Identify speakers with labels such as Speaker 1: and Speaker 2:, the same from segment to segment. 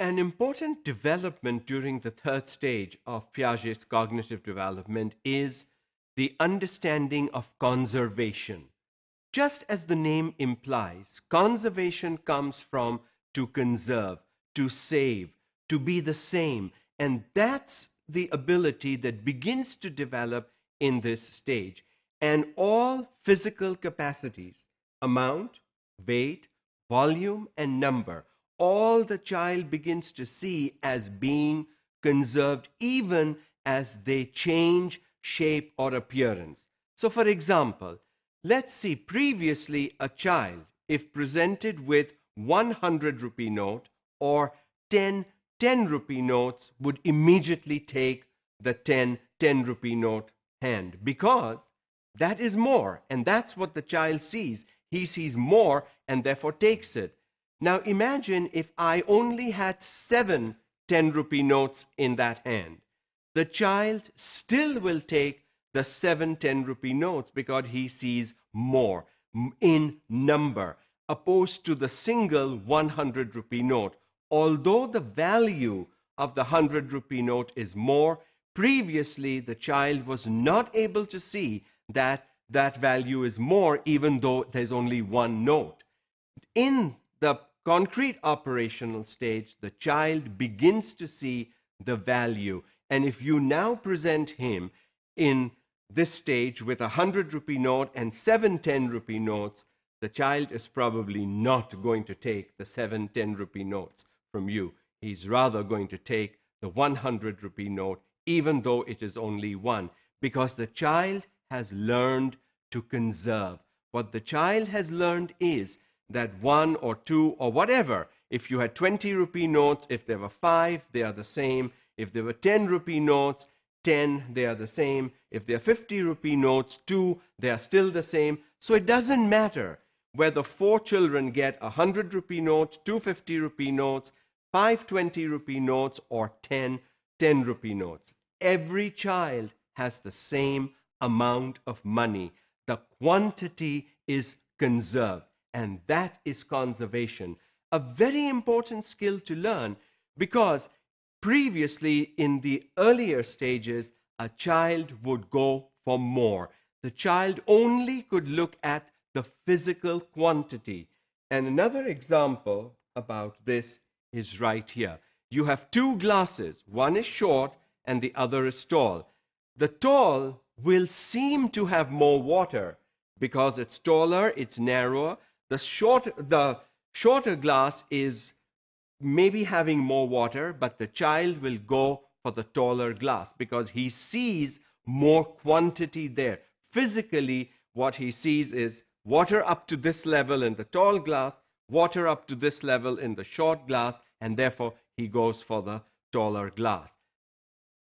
Speaker 1: an important development during the third stage of Piaget's cognitive development is the understanding of conservation. Just as the name implies, conservation comes from to conserve, to save, to be the same, and that's the ability that begins to develop in this stage. And all physical capacities, amount, weight, volume, and number, all the child begins to see as being conserved even as they change shape or appearance. So for example, let's see, previously a child, if presented with 100 rupee note or 10 rupee notes, would immediately take the 10 rupee note hand, because that is more, and that's what the child sees. He sees more and therefore takes it. Now imagine if I only had 7 rupee notes in that hand. The child still will take the 7 rupee notes because he sees more in number, opposed to the single 100 rupee note. Although the value of the 100 rupee note is more, previously the child was not able to see that that value is more, even though there's only one note. In the concrete operational stage, the child begins to see the value. And if you now present him in this stage with a 100 rupee note and 7 rupee notes, the child is probably not going to take the 7 rupee notes from you. He's rather going to take the 100 rupee note, even though it is only one, because the child has learned to conserve. What the child has learned is that 1 or 2 or whatever, if you had 20 rupee notes, if there were 5, they are the same. If there were 10 rupee notes, 10, they are the same. If there are 50 rupee notes, 2, they are still the same. So it doesn't matter whether 4 children get a 100 rupee note, 2 50 rupee notes, 5 20 rupee notes, or 10 rupee notes. Every child has the same amount of money. The quantity is conserved, and that is conservation. A very important skill to learn, because previously in the earlier stages, a child would go for more. The child only could look at the physical quantity. And another example about this is right here. You have 2 glasses. One is short and the other is tall. The tall will seem to have more water because it's taller, it's narrower. The shorter glass is maybe having more water, but the child will go for the taller glass because he sees more quantity there. Physically, what he sees is water up to this level in the tall glass, water up to this level in the short glass, and therefore he goes for the taller glass.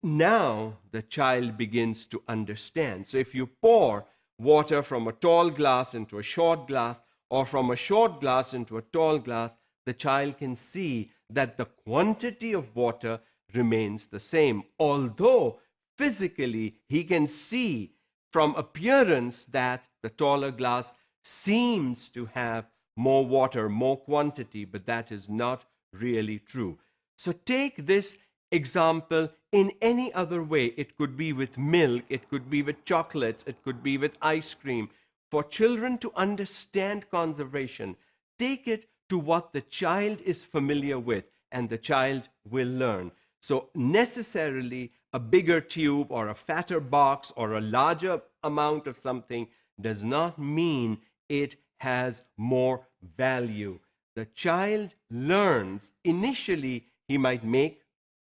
Speaker 1: Now the child begins to understand. So if you pour water from a tall glass into a short glass, or from a short glass into a tall glass, the child can see that the quantity of water remains the same, although physically he can see from appearance that the taller glass seems to have more water, more quantity, but that is not really true. So take this example in any other way. It could be with milk, it could be with chocolates, it could be with ice cream. For children to understand conservation, take it to what the child is familiar with, and the child will learn. So necessarily a bigger tube or a fatter box or a larger amount of something does not mean it has more value. The child learns. Initially, he might make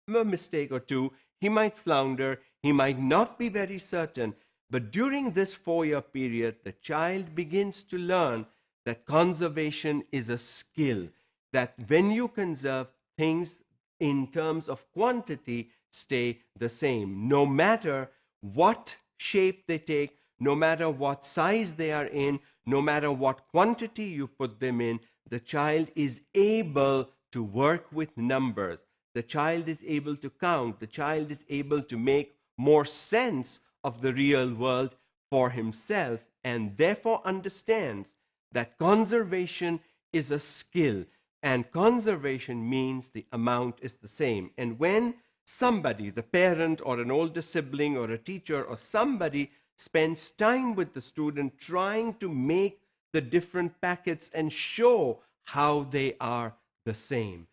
Speaker 1: a mistake or two, he might flounder, he might not be very certain, but during this 4-year period, the child begins to learn that conservation is a skill, that when you conserve, things in terms of quantity stay the same. No matter what shape they take, no matter what size they are in, no matter what quantity you put them in, the child is able to work with numbers. The child is able to count. The child is able to make more sense of the real world for himself, and therefore understands that conservation is a skill, And conservation means the amount is the same. And when somebody, the parent or an older sibling or a teacher or somebody, spends time with the student trying to make the different packets and show how they are the same,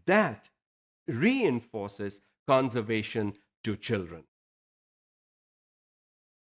Speaker 1: that reinforces conservation to children.